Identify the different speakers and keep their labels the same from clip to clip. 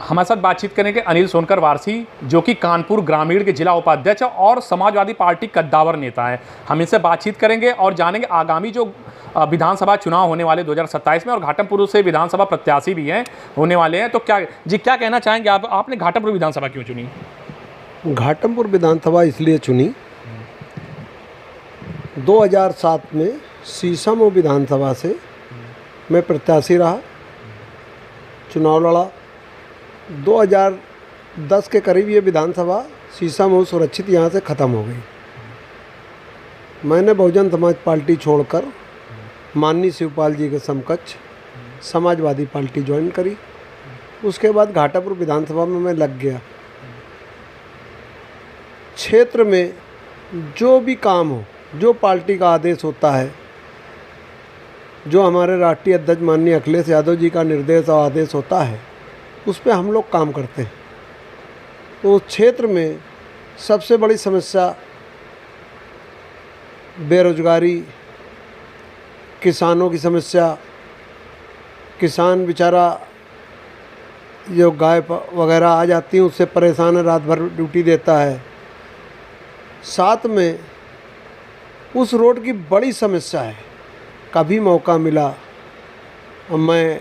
Speaker 1: हमारे साथ बातचीत करेंगे अनिल सोनकर वारसी, जो कि कानपुर ग्रामीण के जिला उपाध्यक्ष और समाजवादी पार्टी कद्दावर नेता है। हम इनसे बातचीत करेंगे और जानेंगे आगामी जो विधानसभा चुनाव होने वाले 2027 में, और घाटमपुर से विधानसभा प्रत्याशी भी हैं होने वाले हैं। तो क्या कहना चाहेंगे आप? आपने घाटमपुर विधानसभा क्यों चुनी?
Speaker 2: घाटमपुर विधानसभा इसलिए चुनी, 2007 में शीशम विधानसभा से मैं प्रत्याशी रहा, चुनाव लड़ा। 2010 के करीब ये विधानसभा शीशम सुरक्षित यहाँ से ख़त्म हो गई। मैंने बहुजन समाज पार्टी छोड़कर माननीय शिवपाल जी के समकक्ष समाजवादी पार्टी ज्वाइन करी। उसके बाद घाटापुर विधानसभा में मैं लग गया। क्षेत्र में जो भी काम हो, जो पार्टी का आदेश होता है, जो हमारे राष्ट्रीय अध्यक्ष माननीय अखिलेश यादव जी का निर्देश और आदेश होता है, उस पर हम लोग काम करते हैं। तो उस क्षेत्र में सबसे बड़ी समस्या बेरोजगारी, किसानों की समस्या। किसान बेचारा जो गाय वगैरह आ जाती हैं उससे परेशान है, रात भर ड्यूटी देता है। साथ में उस रोड की बड़ी समस्या है। कभी मौका मिला और मैं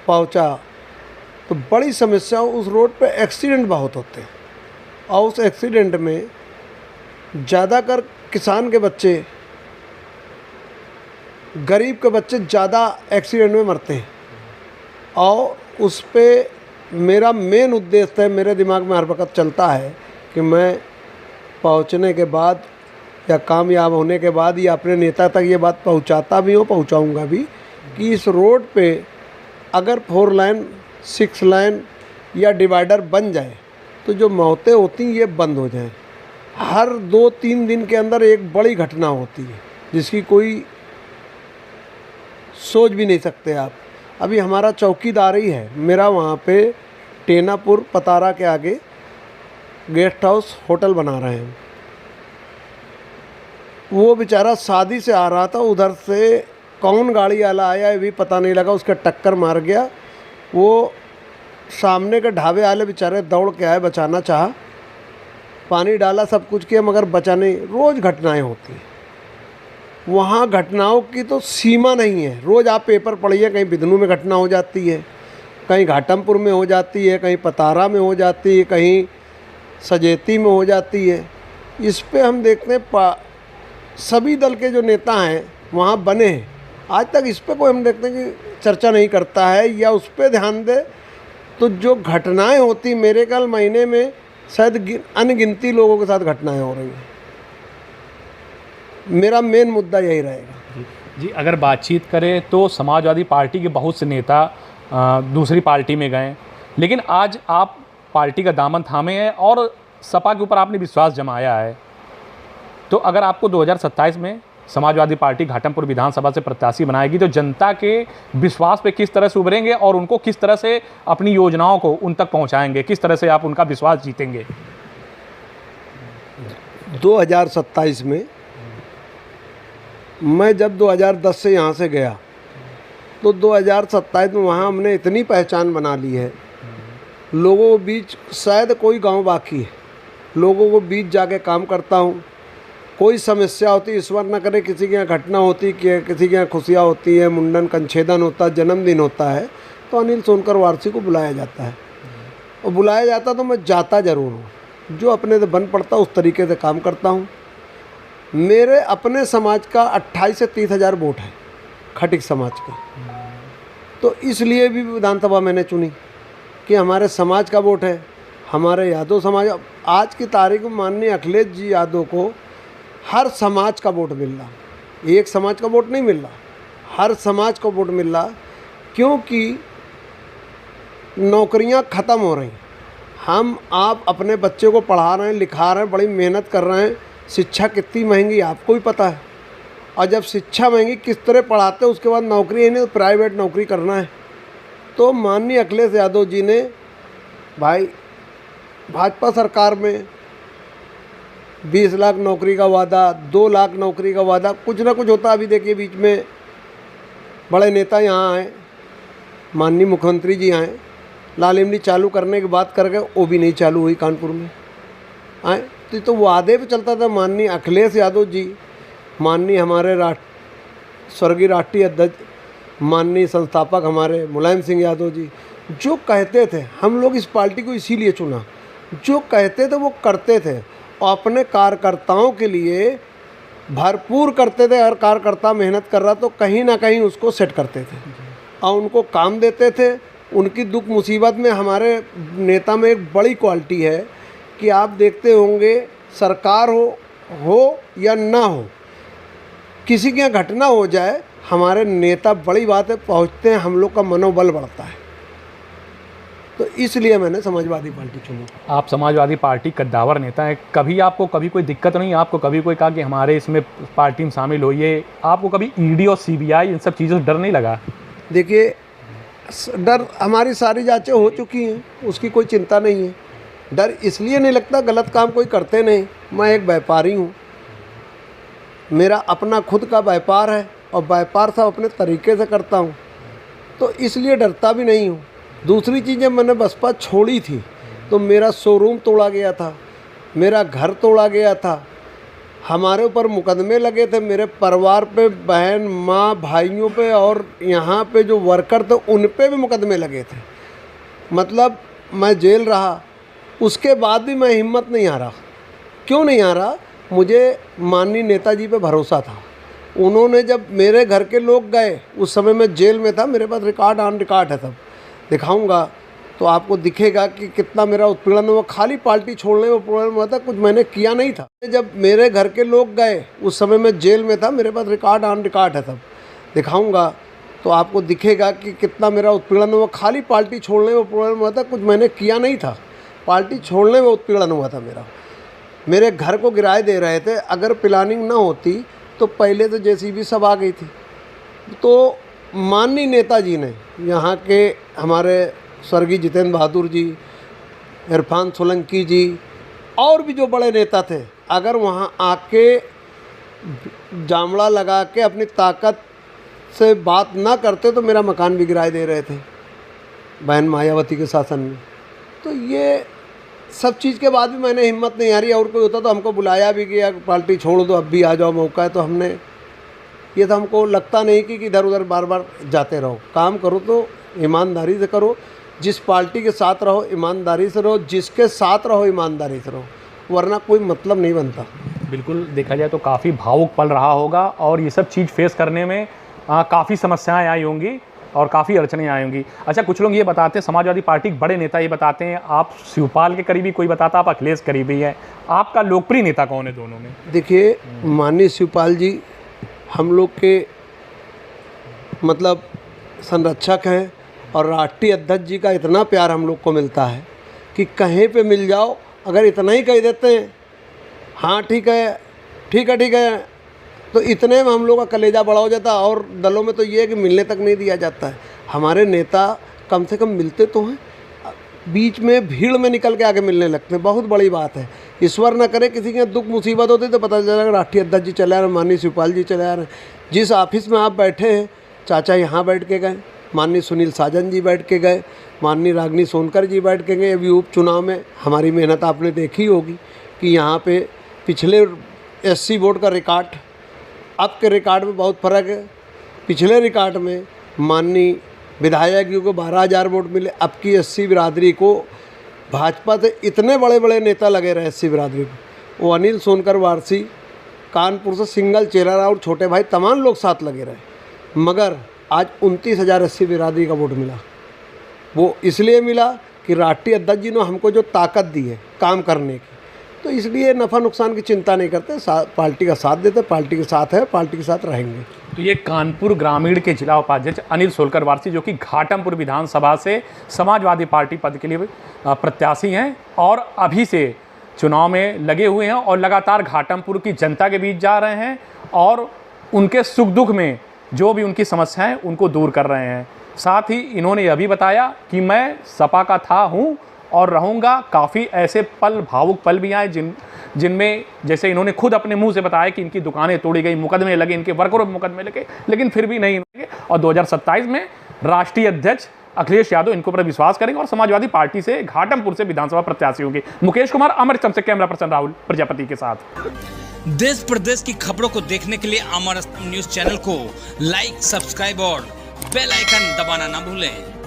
Speaker 2: पहुंचा तो बड़ी समस्या, उस रोड पे एक्सीडेंट बहुत होते हैं और उस एक्सीडेंट में ज़्यादातर किसान के बच्चे, गरीब के बच्चे ज़्यादा एक्सीडेंट में मरते हैं। और उस पे मेरा मेन उद्देश्य है, मेरे दिमाग में हर वक्त चलता है कि मैं पहुंचने के बाद या कामयाब होने के बाद या अपने नेता तक ये बात पहुंचाता भी हूँ, पहुंचाऊंगा भी, कि इस रोड पे अगर 4 लाइन 6 लाइन या डिवाइडर बन जाए तो जो मौतें होती हैं ये बंद हो जाएं। हर 2-3 दिन के अंदर एक बड़ी घटना होती है जिसकी कोई सोच भी नहीं सकते आप। अभी हमारा चौकीदार ही है, मेरा वहाँ पे टेनापुर पतारा के आगे गेस्ट हाउस होटल बना रहे हैं। वो बेचारा शादी से आ रहा था, उधर से कौन गाड़ी वाला आया ये भी पता नहीं लगा, उसका टक्कर मार गया। वो सामने के ढाबे वाले बेचारे दौड़ के आए, बचाना चाहा, पानी डाला, सब कुछ किया, मगर बचा नहीं। रोज़ घटनाएं होती हैं वहाँ, घटनाओं की तो सीमा नहीं है। रोज़ आप पेपर पढ़िए, कहीं बिदनू में घटना हो जाती है, कहीं घाटमपुर में हो जाती है, कहीं पतारा में हो जाती है, कहीं सजेती में हो जाती है। इस पे हम देखते हैं सभी दल के जो नेता हैं वहाँ बने हैं, आज तक इस पे कोई हम देखते हैं कि चर्चा नहीं करता है या उस पे ध्यान दे। तो जो घटनाएं होती, मेरे ख्याल महीने में शायद अनगिनती लोगों के साथ घटनाएं हो रही हैं। मेरा मेन मुद्दा यही रहेगा।
Speaker 1: जी, अगर बातचीत करें तो समाजवादी पार्टी के बहुत से नेता दूसरी पार्टी में गए, लेकिन आज आप पार्टी का दामन थामे हैं और सपा के ऊपर आपने विश्वास जमाया है। तो अगर आपको 2027 में समाजवादी पार्टी घाटमपुर विधानसभा से प्रत्याशी बनाएगी तो जनता के विश्वास पे किस तरह से उभरेंगे और उनको किस तरह से अपनी योजनाओं को उन तक पहुंचाएंगे? किस तरह से आप उनका विश्वास जीतेंगे?
Speaker 2: 2027 में मैं जब 2010 से यहाँ से गया तो 2027 में वहाँ हमने इतनी पहचान बना ली है, लोगों के बीच शायद कोई गांव बाकी है, लोगों को बीच जाके काम करता हूँ। कोई समस्या होती, ईश्वर न करे किसी के यहाँ घटना होती, कि किसी के यहाँ खुशियाँ होती है, मुंडन कंछेदन होता है, जन्मदिन होता है, तो अनिल सोनकर वारसी को बुलाया जाता है। और बुलाया जाता तो मैं जाता ज़रूर हूँ, जो अपने से बन पड़ता उस तरीके से काम करता हूँ। मेरे अपने समाज का 28 से 30 हज़ार वोट है, खटिक समाज का। तो इसलिए भी विधानसभा मैंने चुनी कि हमारे समाज का वोट है, हमारे यादव समाज। आज की तारीख में माननीय अखिलेश जी यादव को हर समाज का वोट मिल रहा, एक समाज का वोट नहीं मिल रहा, हर समाज का वोट मिल रहा, क्योंकि नौकरियां ख़त्म हो रही। हम आप अपने बच्चे को पढ़ा रहे हैं, लिखा रहे हैं, बड़ी मेहनत कर रहे हैं। शिक्षा कितनी महंगी आपको भी पता है, और जब शिक्षा महंगी किस तरह पढ़ाते हैं, उसके बाद नौकरी है नहीं तो प्राइवेट नौकरी करना है। तो माननीय अखिलेश यादव जी ने भाई भाजपा सरकार में 20 लाख नौकरी का वादा, 2 लाख नौकरी का वादा, कुछ ना कुछ होता। अभी देखिए बीच में बड़े नेता यहाँ आए, माननीय मुख्यमंत्री जी आए, लाल इमली चालू करने की बात कर गए, वो भी नहीं चालू हुई कानपुर में। आए तो वादे पे चलता था। माननीय अखिलेश यादव जी, माननीय हमारे स्वर्गीय राष्ट्रीय अध्यक्ष, माननीय संस्थापक हमारे मुलायम सिंह यादव जी जो कहते थे, हम लोग इस पार्टी को इसीलिए चुना, जो कहते थे वो करते थे और अपने कार्यकर्ताओं के लिए भरपूर करते थे। हर कार्यकर्ता मेहनत कर रहा तो कहीं ना कहीं उसको सेट करते थे और उनको काम देते थे। उनकी दुख मुसीबत में हमारे नेता में एक बड़ी क्वालिटी है कि आप देखते होंगे, सरकार हो या ना हो, किसी के यहाँ घटना हो जाए, हमारे नेता बड़ी बात है पहुँचते हैं, हम लोग का मनोबल बढ़ता है। तो इसलिए मैंने समाजवादी पार्टी चुनी।
Speaker 1: आप समाजवादी पार्टी कद्दावर नेता हैं, कभी आपको कभी कोई दिक्कत नहीं, आपको कभी कोई कहा कि हमारे इसमें पार्टी में शामिल होइए, आपको कभी ईडी और सीबीआई इन सब चीज़ों से डर नहीं लगा?
Speaker 2: देखिए, डर हमारी सारी जांचें हो चुकी हैं, उसकी कोई चिंता नहीं है। डर इसलिए नहीं लगता, गलत काम कोई करते नहीं। मैं एक व्यापारी हूँ, मेरा अपना खुद का व्यापार है और व्यापार सब अपने तरीके से करता हूँ, तो इसलिए डरता भी नहीं हूँ। दूसरी चीज़ें, मैंने बसपा छोड़ी थी तो मेरा शोरूम तोड़ा गया था, मेरा घर तोड़ा गया था, हमारे ऊपर मुकदमे लगे थे, मेरे परिवार पे, बहन माँ भाइयों पे और यहाँ पे जो वर्कर थे उन पे भी मुकदमे लगे थे। मतलब मैं जेल रहा, उसके बाद भी मैं हिम्मत नहीं हारा। क्यों नहीं हारा? मुझे माननीय नेताजी पे भरोसा था। उन्होंने जब मेरे घर के लोग गए, उस समय मैं जेल में था, मेरे पास रिकॉर्ड ऑन रिकॉर्ड है, तब दिखाऊंगा तो आपको दिखेगा कि कितना मेरा उत्पीड़न हुआ। खाली पार्टी छोड़ने में प्रॉब्लम हुआ था, कुछ मैंने किया नहीं था। जब मेरे घर के लोग गए, उस समय मैं जेल में था, मेरे पास रिकॉर्ड ऑन रिकॉर्ड है, तब दिखाऊंगा तो आपको दिखेगा कि कितना मेरा उत्पीड़न हुआ। खाली पार्टी छोड़ने में प्रॉब्लम हुआ था, कुछ मैंने किया नहीं था, पार्टी छोड़ने में उत्पीड़न हुआ था मेरा। मेरे घर को किराए दे रहे थे, अगर प्लानिंग ना होती तो पहले तो जेसीबी सब आ गई थी। तो माननीय नेताजी ने, यहाँ के हमारे स्वर्गीय जितेंद्र बहादुर जी, इरफान सोलंकी जी और भी जो बड़े नेता थे, अगर वहाँ आके जामड़ा लगा के अपनी ताकत से बात ना करते तो मेरा मकान भी किराए दे रहे थे बहन मायावती के शासन में। तो ये सब चीज़ के बाद भी मैंने हिम्मत नहीं हारी। और कोई होता तो हमको बुलाया भी गया, पार्टी छोड़ दो, अब भी आ जाओ, मौका है, तो हमने, ये तो हमको लगता नहीं कि इधर उधर बार बार जाते रहो। काम करो तो ईमानदारी से करो, जिस पार्टी के साथ रहो ईमानदारी से रहो, जिसके साथ रहो ईमानदारी से रहो, वरना कोई मतलब नहीं बनता।
Speaker 1: बिल्कुल, देखा जाए तो काफ़ी भावुक पल रहा होगा और ये सब चीज़ फेस करने में काफ़ी समस्याएं आई होंगी और काफ़ी अड़चनें आई होंगी। अच्छा, कुछ लोग ये बताते हैं, समाजवादी पार्टी के बड़े नेता ये बताते हैं, आप शिवपाल के करीबी, कोई बताता आप अखिलेश करीबी हैं, आपका लोकप्रिय नेता कौन है दोनों में?
Speaker 2: देखिए, माननीय शिवपाल जी हम लोग के मतलब संरक्षक हैं और राष्ट्रीय अध्यक्ष जी का इतना प्यार हम लोग को मिलता है कि कहीं पे मिल जाओ, अगर इतना ही कह देते हैं हाँ ठीक है ठीक है ठीक है, तो इतने में हम लोग का कलेजा बड़ा हो जाता। और दलों में तो ये है कि मिलने तक नहीं दिया जाता है। हमारे नेता कम से कम मिलते तो हैं, बीच में भीड़ में निकल के आके मिलने लगते हैं, बहुत बड़ी बात है। ईश्वर न करे किसी के दुख मुसीबत होती तो पता चला राष्ट्रीय अध्यक्ष जी चले आ रहे, माननीय शिवपाल जी चले आ रहे। जिस ऑफिस में आप बैठे हैं, चाचा यहाँ बैठ के गए, माननीय सुनील साजन जी बैठ के गए, माननीय रागनी सोनकर जी बैठ के गए। अभी उपचुनाव में हमारी मेहनत आपने देखी होगी कि यहाँ पे पिछले SC बोर्ड का रिकॉर्ड, अब के रिकॉर्ड में बहुत फ़र्क है। पिछले रिकॉर्ड में माननीय विधायक को 12,000 वोट मिले, अब की SC बिरादरी को भाजपा से इतने बड़े बड़े नेता लगे रहे SC बिरादरी को, वो अनिल सोनकर वारसी कानपुर से सिंगल चेहरा रहा और छोटे भाई तमाम लोग साथ लगे रहे, मगर आज 29,000 SC बिरादरी का वोट मिला। वो इसलिए मिला कि राष्ट्रीय अध्यक्ष जी ने हमको जो ताकत दी है काम करने की, तो इसलिए नफ़ा नुकसान की चिंता नहीं करते, पार्टी का साथ देते, पार्टी के साथ है, पार्टी के साथ रहेंगे।
Speaker 1: तो ये कानपुर ग्रामीण के जिला उपाध्यक्ष अनिल सोलकर वारसी, जो कि घाटमपुर विधानसभा से समाजवादी पार्टी पद के लिए प्रत्याशी हैं और अभी से चुनाव में लगे हुए हैं और लगातार घाटमपुर की जनता के बीच जा रहे हैं और उनके सुख दुख में जो भी उनकी समस्याएं उनको दूर कर रहे हैं। साथ ही इन्होंने यह भी बताया कि मैं सपा का था, हूँ और रहूँगा। काफ़ी ऐसे पल, भावुक पल भी आए जिनमें जैसे इन्होंने खुद अपने मुंह से बताया कि इनकी दुकानें तोड़ी गई, मुकदमे लगे, इनके वर्करों पर मुकदमे लगे, लेकिन फिर भी नहीं लगे। और 2027 में राष्ट्रीय अध्यक्ष अखिलेश यादव इनको पर विश्वास करेंगे और समाजवादी पार्टी से घाटमपुर से विधानसभा प्रत्याशी होंगे। मुकेश कुमार, अमर चमचे, कैमरा पर्सन राहुल प्रजापति के साथ।
Speaker 3: देश प्रदेश की खबरों को देखने के लिए अमर न्यूज चैनल को लाइक, सब्सक्राइब और बेल आइकन दबाना ना भूलें।